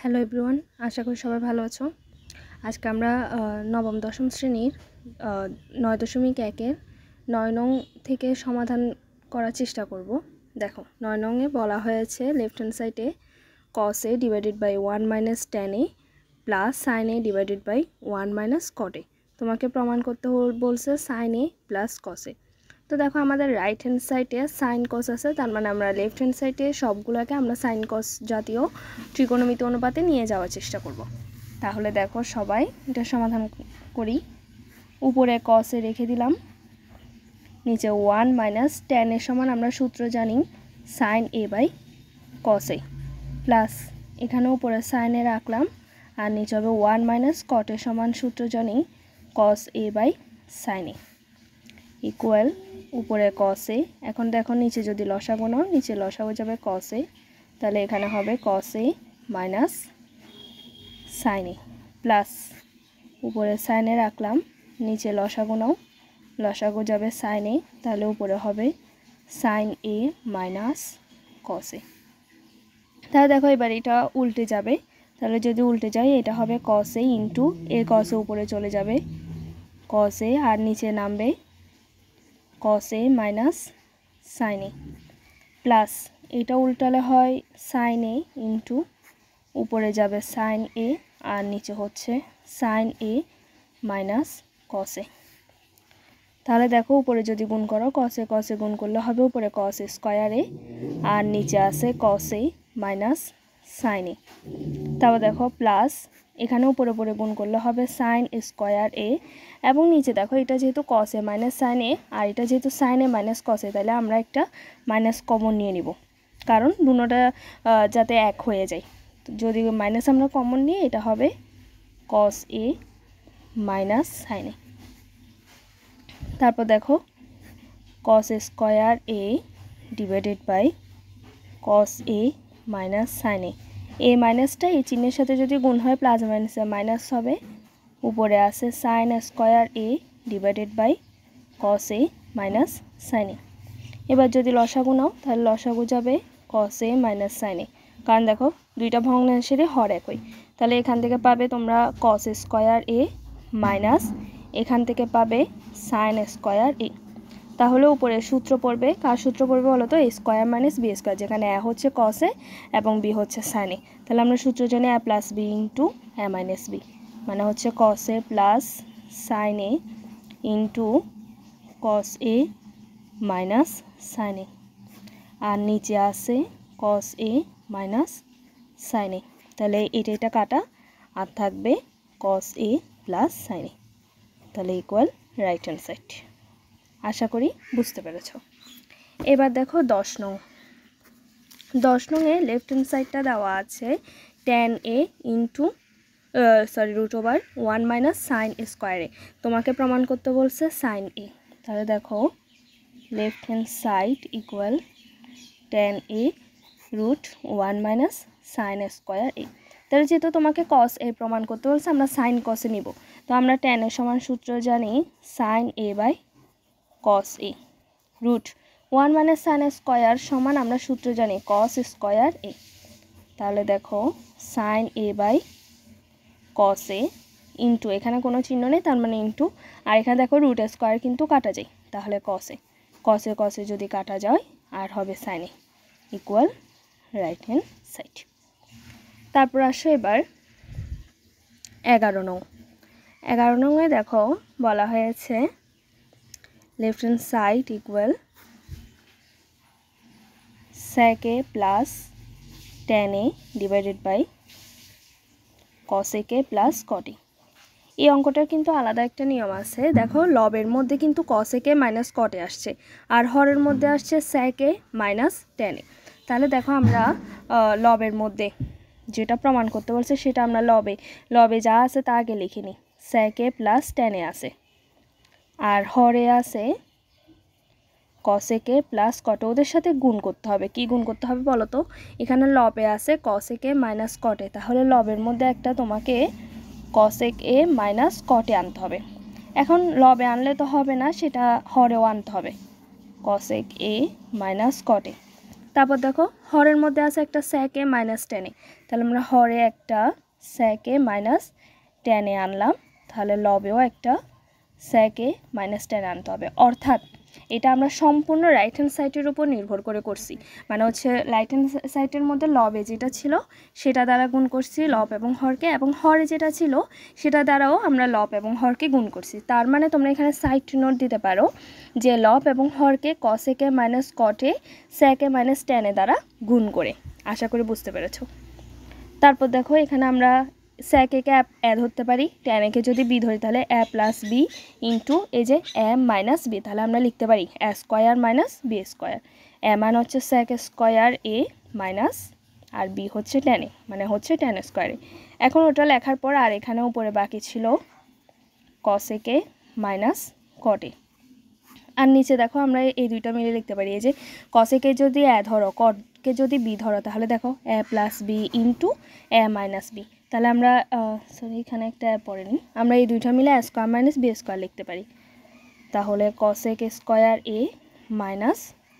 Hello everyone, আশা করি সবাই ভালো আছো। আজকে আমরা নবম দশম শ্রেণীর 9.1-এর 9 নং থেকে সমাধান করার চেষ্টা করব। দেখো 9 নংয়ে বলা হয়েছে লেফট হ্যান্ড সাইডে cos a divided by 1 minus tan a plus sin a divided by 1 minus cot a। তোমাকে প্রমাণ করতে বলছে sin a plus cos a। তো দেখো আমাদের রাইট হ্যান্ড সাইডে সাইন কস আছে, তার মানে আমরা লেফট হ্যান্ড সাইডে সবগুলোকে আমরা সাইন কস জাতীয় ত্রিকোণমিতি অনুপাতে নিয়ে যাওয়ার চেষ্টা করব। তাহলে দেখো সবাই এটা সমাধান করি। উপরে কস এ রেখে দিলাম, নিচে 1 মাইনাস tan এর সমান আমরা সূত্র জানি sine a by cos a, plus এখানে উপরে সাইন এ রাখলাম, আর নিচে হবে 1 মাইনাস কট এর সমান সূত্র জানি কস এ বাই সাইন এ ইকুয়াল উপরে cos a। এখন দেখো নিচে যদি লসাগু নাও, নিচে লসাগু যাবে cos a, তাহলে এখানে হবে cos a minus sin a plus উপরে sin a রাখলাম, নিচে লসাগু নাও, লসাগু যাবে sin a, তাহলে উপরে হবে sin a minus cos a। তাহলে দেখো এবার এটা উল্টে যাবে, তাহলে যদি উল্টে যায় এটা হবে cos a ইন্টু এর cos a উপরে চলে যাবে cos a, আর নিচে নামবে cos a minus sin a plus এটা উল্টালে হয় sin a ইন্টু উপরে যাবে sin a, আর নিচে হচ্ছে sin a minus cos a। তাহলে দেখো উপরে যদি গুণ করো cos a গুণ করলে হবে উপরে cos a স্কয়ার a, আর নিচে আছে cos a minus sin a। তারপর দেখো প্লাস এখানে উপরে উপরে গুণ করলে হবে sin স্কয়ার a, এবং নিচে দেখো এটা যেহেতু cos a minus sin a আর এটা যেহেতু sin a minus cos a, তাহলে আমরা একটা মাইনাস কমন নিয়ে নিব, কারণ দুটোটা যাতে এক হয়ে যায়। যদি মাইনাস আমরা কমন নিয়ে এটা হবে cos a minus sin a। তারপর দেখো cos square a divided by cos a minus sin a। এই মাইনাসটা এই চিহ্নের সাথে যদি গুণ হয় প্লাস মাইনাসে মাইনাস হবে, উপরে আছে sin square a divided by cos a minus sin a। এবার যদি লসাগু নাও তাহলে লসাগু যাবে cos a minus sin a, কারণ দেখো দুইটা ভগ্নাংশেরই হর একই। তাহলে এখান থেকে পাবে তোমরা cos স্কয়ার a মাইনাস এখান থেকে পাবে sin স্কয়ার a। তাহলে উপরে সূত্র পড়বে, কার সূত্র পড়বে বলো তো, a square minus b square, যেখানে a হচ্ছে cos a এবং b হচ্ছে sin a। তাহলে আমরা সূত্র জানি a plus b into a minus b, মানে হচ্ছে cos a plus sin a into cos a minus sin a, আর নিচে আছে cos a minus sin a। তাহলে এটা কাটা আর থাকবে cos a plus sin a, তাহলে ইকুয়াল রাইট হ্যান্ড সাইড। আশা করি বুঝতে পেরেছ। এবার দেখো 10 নং। 10 নংয়ে লেফট হ্যান্ড সাইডটা দেওয়া আছে tan a into root over 1 minus sine square a। তোমাকে প্রমাণ করতে বলছে সাইন a। তাহলে দেখো left hand side equal tan a root 1 minus sine square a। তাহলে যেহেতু তোমাকে cos a প্রমাণ করতে বলছে, আমরা সাইন cos a নিব। তো আমরা tan এর সমান সূত্র জানি sine a by cos a root 1 minus sine square সমান আমরা সূত্র জানি cos স্কয়ার a। তাহলে দেখো sine a by cos a into এখানে কোনো চিহ্ন নেই, তার মানে ইন্টু, আর এখানে দেখো রুট স্কয়ার কিন্তু কাটা যায়, তাহলে cos a যদি কাটা যায় আর হবে sine a equal right hand side. তারপর আসো এবার 11 নং। 11 নংয়ে দেখো বলা হয়েছে left hand side equal sec a plus tan a divided by cos a plus cot a। এই অঙ্কটার কিন্তু আলাদা একটা নিয়ম আছে। দেখো লবের মধ্যে কিন্তু cos a minus cot a আসছে, আর হরের মধ্যে আসছে sec a minus tan a। তাহলে দেখো আমরা লবের মধ্যে যেটা প্রমাণ করতে বলছে সেটা আমরা লবে যা আছে তা আগে লিখে নিই, sec a plus tan a আছে, আর হরে আছে cos a plus cot a। ওদের সাথে গুণ করতে হবে। কি গুণ করতে হবে বলো তো, এখানে লবে আছে cos a minus cot a, তাহলে লবের মধ্যে একটা তোমাকে cos a minus cot a আনতে হবে। এখন লবে আনলে তো হবে না, সেটা হরেও আনতে হবে cos a minus cot a। তারপর দেখো হরের মধ্যে আছে একটা sec a minus tan a, তাহলে আমরা হরে একটা sec a minus tan a আনলাম, তাহলে লবেও একটা sec a মাইনাস tan আনতে হবে। অর্থাৎ এটা আমরা সম্পূর্ণ রাইট হ্যান্ড সাইডের উপর নির্ভর করে করছি, মানে হচ্ছে রাইট হ্যান্ড সাইডের মধ্যে লবে যেটা ছিল সেটা দ্বারা গুণ করছি লব এবং হরকে, এবং হরে যেটা ছিল সেটা দ্বারাও আমরা লব এবং হরকে গুণ করছি। তার মানে তোমরা এখানে সাইড নোট দিতে পারো যে লব এবং হরকে cos a minus cot a sec a minus tan a দ্বারা গুণ করে। আশা করি বুঝতে পেরেছো। তারপর দেখো এখানে আমরা sec a কে a ধরতে পারি, tan a কে যদি b ধরি তাহলে a প্লাস b ইন্টু এই যে a মাইনাস b, তাহলে আমরা লিখতে পারি a square minus b square. a মান হচ্ছে sec স্কোয়ার a মাইনাস আর b হচ্ছে tan a, মানে হচ্ছে tan স্কোয়ার a। এখন ওটা লেখার পর আর এখানে উপরে বাকি ছিল cos a K minus cot a, আর নিচে দেখো আমরা এই দুইটা মিলে লিখতে পারি এই যে cos a কে যদি a ধরো cot কে যদি b ধরো তাহলে দেখো a plus b into a minus b, তাহলে আমরা সরি এখানে একটা পড়ে নিই, আমরা এই দুইটা মিলে a square minus b square লিখতে পারি। তাহলে cos a square a minus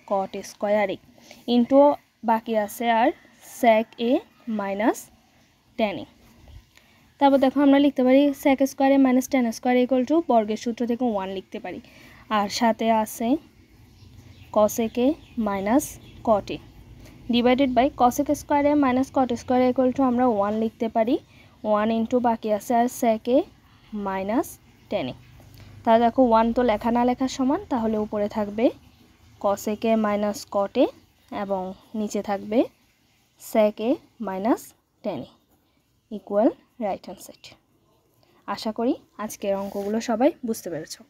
cot square a into বাকি আছে আর sec a minus tan a। তারপর দেখো আমরা লিখতে পারি sec square a minus tan square equal two বর্গের সূত্র থেকে 1 লিখতে পারি, আর সাথে আছে cos a minus cot a divided by cos a square a minus cot square equal to আমরা 1 লিখতে পারি, 1 ইন্টু বাকি আছে আর sec a minus tan a। তাহলে দেখো 1 তো লেখা না লেখা সমান, তাহলে উপরে থাকবে cos a minus cot a এবং নিচে থাকবে sec a minus tan a equal right hand side. আশা করি আজকের অঙ্কগুলো সবাই বুঝতে পেরেছো।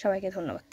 সবাইকে ধন্যবাদ।